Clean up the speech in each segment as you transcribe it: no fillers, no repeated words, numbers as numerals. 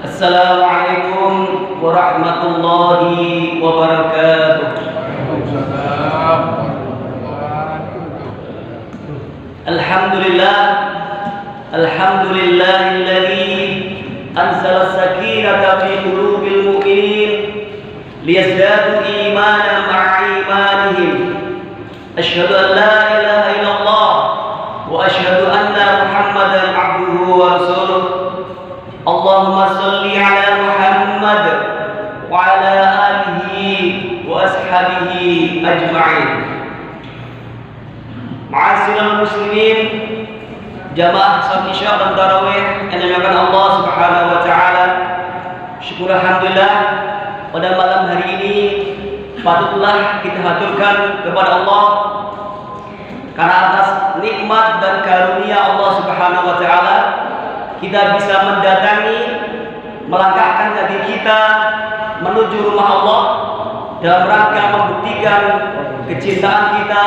Assalamualaikum warahmatullahi wabarakatuh. Alhamdulillah, alhamdulillahilladzi anzala as-sakinata fi qulubil mu'minin liyazdadu imanan ma'a imanihim. Asyhadu an la ilaha illallah wa asyhadu anna Muhammadan abduhu wa rasuluh. Allahumma salli ala Muhammad wa ala alihi wa ashabihi ajma'in. Ma'asyiral muslimin, jamaah salat Isya dan tarawih yang dimuliakan Allah Subhanahu wa taala. Syukur alhamdulillah pada malam hari ini patutlah kita haturkan kepada Allah karena atas nikmat dan karunia Allah Subhanahu wa taala kita bisa mendatangi, melangkahkan kaki kita menuju rumah Allah dalam rangka membuktikan kecintaan kita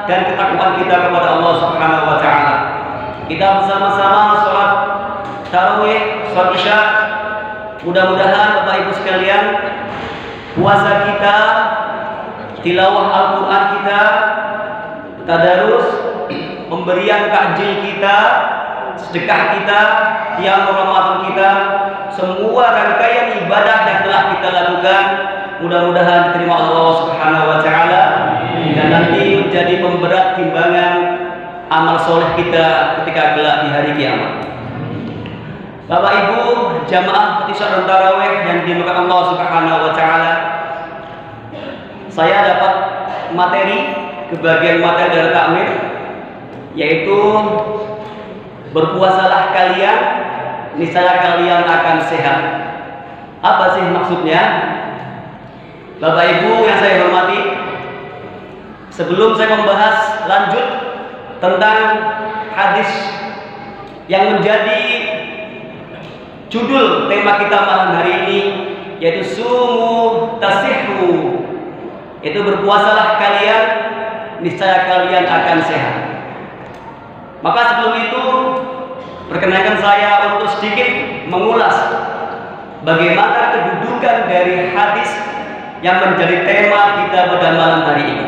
dan ketakwaan kita kepada Allah Subhanahu wa taala. Kita bersama-sama sholat tarawih, sholat Isya. Mudah-mudahan Bapak Ibu sekalian, puasa kita, tilawah Al-Qur'an kita, tadarus, pemberian takjil kita, sedekah kita, qiyam Ramadan kita, semua rangkaian ibadah yang telah kita lakukan mudah-mudahan diterima Allah Subhanahu wa taala dan nanti menjadi pemberat timbangan amal soleh kita ketika kelak di hari kiamat. Bapak Ibu jamaah Isya dan tarawih yang dimuliakan Allah Subhanahu wa taala, saya dapat kebagian materi dari takmir, yaitu berpuasalah kalian, niscaya kalian akan sehat. Apa sih maksudnya? Bapak Ibu yang saya hormati, sebelum saya membahas lanjut tentang hadis yang menjadi judul tema kita malam hari ini, yaitu sumu tasihhu, itu berpuasalah kalian, niscaya kalian akan sehat. Maka sebelum itu perkenankan saya untuk sedikit mengulas bagaimana kedudukan dari hadis yang menjadi tema kita pada malam hari ini.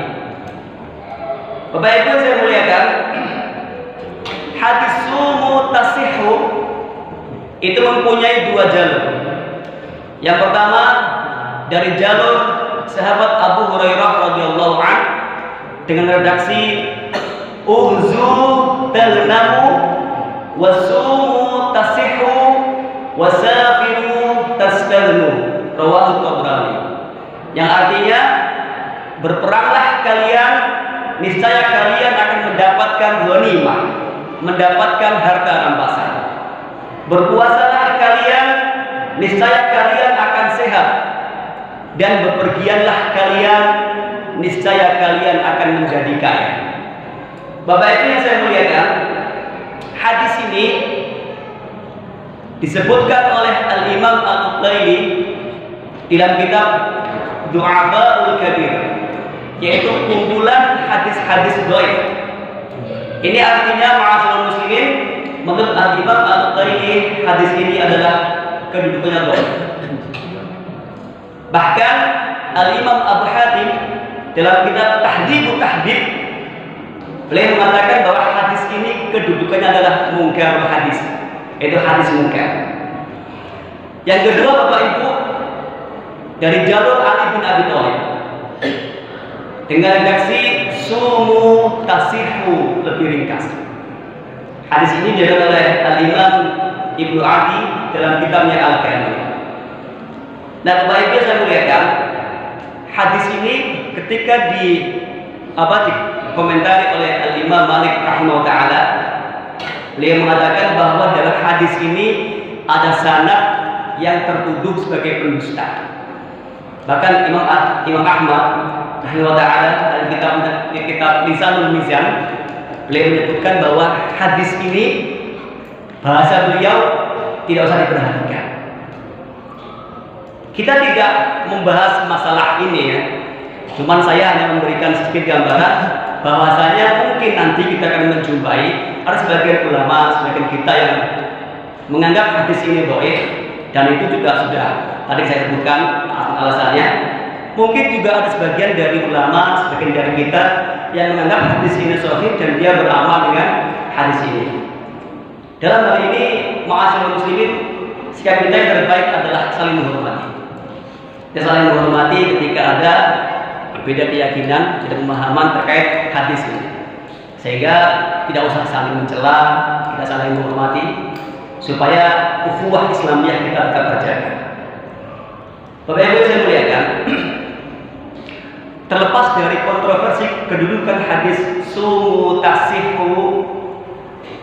Bapak Ibu saya muliakan, hadis sumu tasihhu itu mempunyai dua jalur. Yang pertama dari jalur sahabat Abu Hurairah radhiyallahu anhu dengan redaksi Uzu talnamu wasumu tasihhu wasafiru tastalnu, rawahu Tabrani, yang artinya berperanglah kalian, niscaya kalian akan mendapatkan ghanimah, mendapatkan harta rampasan. Berpuasalah kalian, niscaya kalian akan sehat, dan bepergianlah kalian, niscaya kalian akan menjadi kaya. Bapak Ibu yang saya muliakan, hadis ini disebutkan oleh Al-Imam Al-Uqayli dalam kitab Du'afaul Kabir, yaitu kumpulan hadis-hadis dhaif. Ini artinya ma'asyiral muslimin, menurut Al-Imam Al-Uqayli hadis ini adalah kedudukannya dhaif. Bahkan Al-Imam Abu Hatim dalam kitab Tahdzibut Tahdhib, beliau mengatakan bahwa hadis ini kedudukannya adalah mungkar hadis, yaitu hadis mungkar. Yang kedua Bapak Ibu, dari jalur Ali bin Abi Thalib dengan redaksi sumu tasihhu, lebih ringkas. Hadis ini diriwayatkan oleh Al-Imam Ibnu Adi dalam kitabnya Al-Kamil. Nah, Bapak Ibu saya muliakan, hadis ini ketika dikomentari oleh Al-Imam Malik rahimahullah taala, beliau mengatakan bahwa dalam hadis ini ada sanad yang tertuduh sebagai pendusta. Bahkan Imam Ahmad rahimahullah taala dalam kitab Lisanul Mizan, beliau menyebutkan bahwa hadis ini bahasa beliau tidak usah diperhatikan. Kita tidak membahas masalah ini ya, cuman saya hanya memberikan sedikit gambaran bahwasanya mungkin nanti kita akan menjumpai ada sebagian ulama, sebagian kita yang menganggap hadis ini dhaif, Dan itu juga sudah tadi saya sebutkan alasannya. Mungkin juga ada sebagian dari ulama, sebagian dari kita yang menganggap hadis ini sahih dan dia beramal dengan hadis ini. Dalam hal ini, ma'asyiral muslimin, sikap kita yang terbaik adalah saling menghormati. Kita saling menghormati ketika ada berbeda keyakinan dan pemahaman terkait hadis ini. Sehingga tidak usah saling mencela, kita saling menghormati supaya ukhuwah Islamiyah kita tetap terjaga. Bapak Ibu saya muliakan, terlepas dari kontroversi kedudukan hadis sumu tasihu,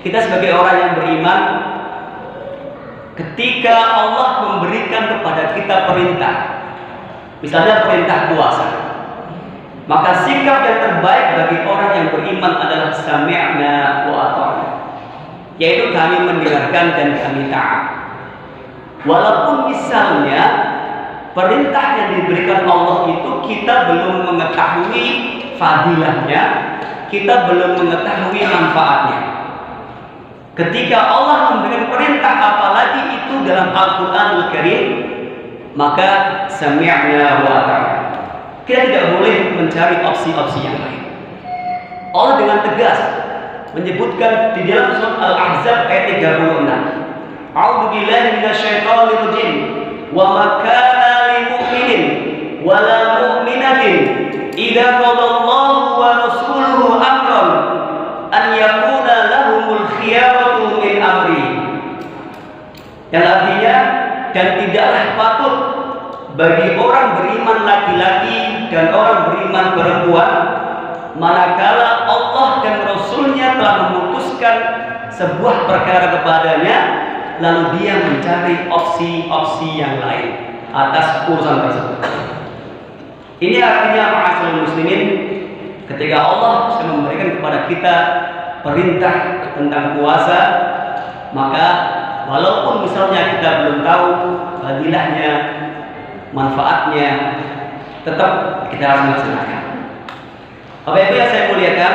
kita sebagai orang yang beriman, ketika Allah memberikan kepada kita perintah, misalnya perintah puasa, maka sikap yang terbaik bagi orang yang beriman adalah sami'na wa ata'na, yaitu kami mendengarkan dan kami taat. Walaupun misalnya perintah yang diberikan Allah itu kita belum mengetahui fadilahnya, kita belum mengetahui manfaatnya. Ketika Allah memberikan perintah, apalagi itu dalam Al-Quranul Karim, maka sami'na wa ata'na. Kita tidak boleh mencari opsi-opsi yang lain. Allah dengan tegas menyebutkan di dalam surat Al-Ahzab ayat 36. A'udzu billahi minasyaitonir rajim. Wa ma kana lil mu'minin wa la mu'minatin idza qadallahu wa rasuluhu amran an yakuna lahumul khiyaratu min amri. Yang artinya, dan tidaklah patut bagi orang beriman laki-laki dan orang beriman perempuan manakala Allah dan Rasulnya telah memutuskan sebuah perkara kepadanya, lalu dia mencari opsi-opsi yang lain atas urusan tersebut. Ini artinya ma'asyiral muslimin, ketika Allah sudah memberikan kepada kita perintah tentang puasa, maka walaupun misalnya kita belum tahu fadilahnya, manfaatnya, tetap kita harus melaksanakan. Bapak Ibu yang saya muliakan,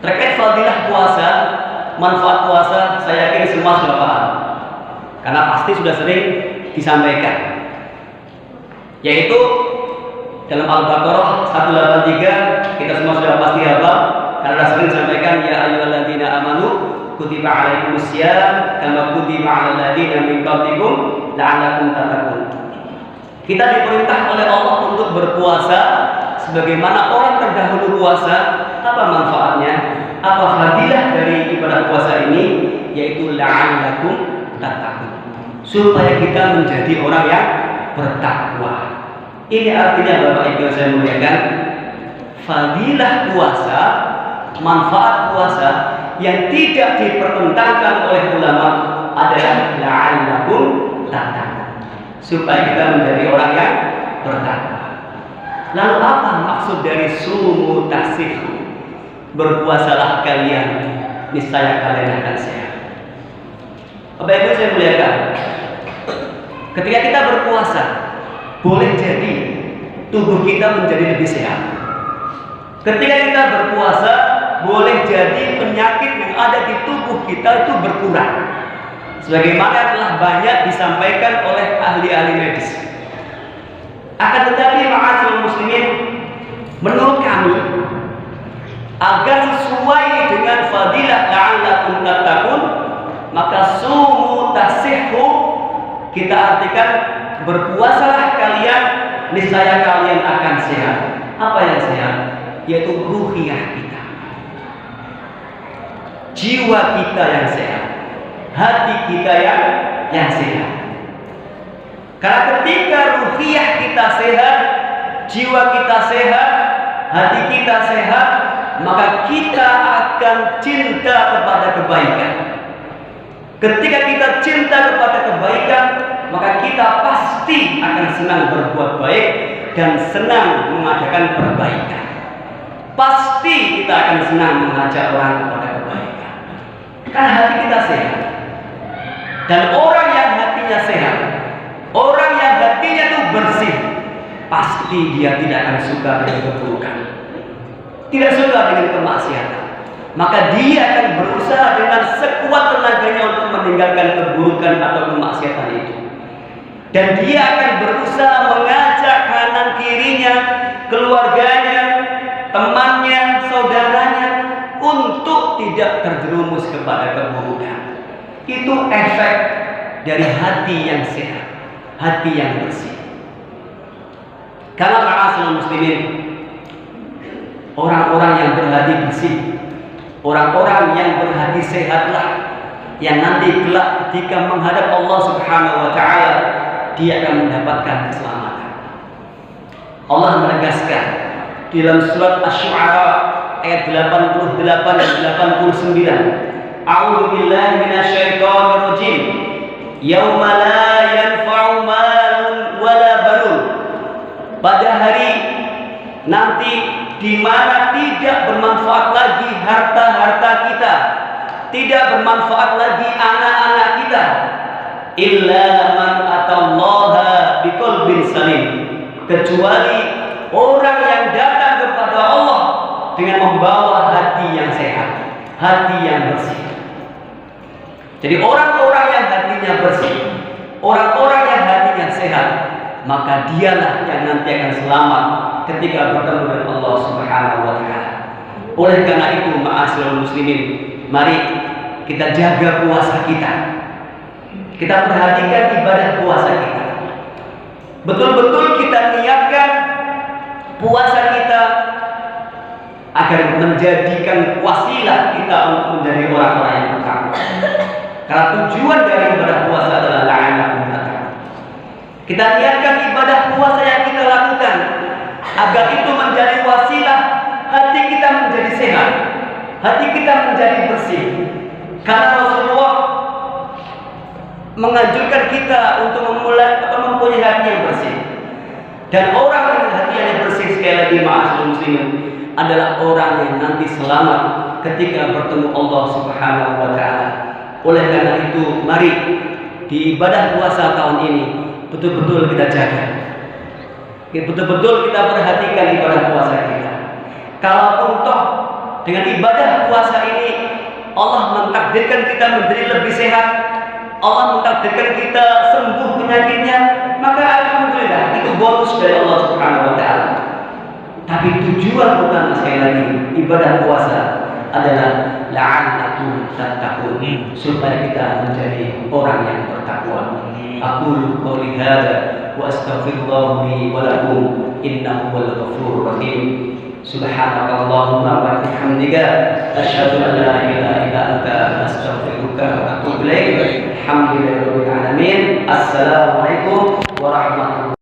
terkait fadilah puasa, manfaat puasa, saya yakin semua sudah paham, karena pasti sudah sering disampaikan, yaitu dalam Al-Baqarah 183 kita semua sudah pasti hafal, karena sering disampaikan, ya ayyuhalladzina amanu kutiba alaikumusiyam kama kutiba alal ladzina min qablikum la'allakum tattaqun. Kita diperintah oleh Allah untuk berpuasa sebagaimana orang terdahulu puasa. Apa manfaatnya? Apa fadilah dari ibadah puasa ini? Yaitu la'allakum tattaqun, supaya kita menjadi orang yang bertakwa. Ini artinya Bapak Ibu yang saya muliakan, fadilah puasa, manfaat puasa yang tidak dipertentangkan oleh ulama adalah la'allakum tattaqun, supaya kita menjadi orang yang bertakwa. Lalu apa maksud dari sumu tasihu? Berpuasalah kalian, niscaya kalian akan sehat. Bapak Ibu saya muliakan, ketika kita berpuasa, boleh jadi tubuh kita menjadi lebih sehat. Ketika kita berpuasa, boleh jadi penyakit yang ada di tubuh kita itu berkurang, sebagaimana telah banyak disampaikan oleh ahli-ahli medis. Akan tetapi ma'asyiral muslimin, menurut kami, agar sesuai dengan fadilah la'allakum tattaqun, maka sumu tasihhu kita artikan berpuasalah kalian, niscaya kalian akan sehat. Apa yang sehat? Yaitu ruhiyah kita, jiwa kita yang sehat, hati kita yang sehat. Karena ketika ruhiyah kita sehat, jiwa kita sehat, hati kita sehat, maka kita akan cinta kepada kebaikan. Ketika kita cinta kepada kebaikan, maka kita pasti akan senang berbuat baik dan senang mengadakan perbaikan. Pasti kita akan senang mengajak orang kepada kebaikan, karena hati kita sehat. Dan orang yang hatinya sehat, orang yang hatinya itu bersih, pasti dia tidak akan suka dengan keburukan, tidak suka dengan kemaksiatan. maka dia akan berusaha dengan sekuat tenaganya untuk meninggalkan keburukan atau kemaksiatan itu. Dan dia akan berusaha mengajak kanan kirinya, keluarganya, temannya, saudaranya untuk tidak terjerumus kepada keburukan. Itu efek dari hati yang sehat, hati yang bersih. Karena ma'asyiral muslimin, orang-orang yang berhati bersih, orang-orang yang berhati sehatlah yang nanti kelak ketika menghadap Allah Subhanahu wa taala dia akan mendapatkan keselamatan. Allah menegaskan di dalam surat Asy-Syu'ara ayat 88 dan 89. A'udzu billahi minasyaitonir rajim. Yauma la yanfa'u malun wala banun. Pada hari nanti di mana tidak bermanfaat lagi harta-harta kita, tidak bermanfaat lagi anak-anak kita, illa man atallaha biqalbin salim, kecuali orang yang datang kepada Allah dengan membawa hati yang sehat, hati yang bersih. Jadi orang-orang yang hatinya bersih, orang-orang yang hatinya sehat, maka dialah yang nanti akan selamat ketika bertemu dengan Allah Subhanahu wa taala. Oleh karena itu, ma'asyiral muslimin, mari kita jaga puasa kita. Kita perhatikan ibadah puasa kita. Betul-betul kita niatkan puasa kita agar menjadikan wasilah kita untuk menjadi orang-orang yang bertakwa. Karena tujuan dari ibadah puasa adalah la'allakum tattaqun. Kita niatkan ibadah puasa yang kita lakukan agar itu menjadi wasilah hati kita menjadi sehat, hati kita menjadi bersih. Karena Rasulullah menganjurkan kita untuk memulai atau mempunyai hati yang bersih. Dan orang yang hatinya bersih, sekali lagi ma'asyiral muslimin, adalah orang yang nanti selamat ketika bertemu Allah Subhanahu wa taala. Oleh karena itu, mari di ibadah puasa tahun ini betul-betul kita jaga. Betul-betul kita perhatikan ibadah puasa kita. Kalaupun toh dengan ibadah puasa ini Allah mentakdirkan kita menjadi lebih sehat, Allah mentakdirkan kita sembuh penyakitnya, maka alhamdulillah itu bonus dari Allah Subhanahu wa taala. Tapi tujuan utama sekali lagi ibadah puasa adalah la'allakum tattaqun, supaya kita menjadi orang yang bertakwa. Aqulu qouli hadza wa astaghfirullah li wa lakum innahu wal ghafurur rahim. Subhanakallahumma wa bihamdika asyhadu an la ilaha illa anta astaghfiruka wa atubu ilaik. Alhamdulillahirabbil alamin. Assalamualaikum warahmatullahi wabarakatuh.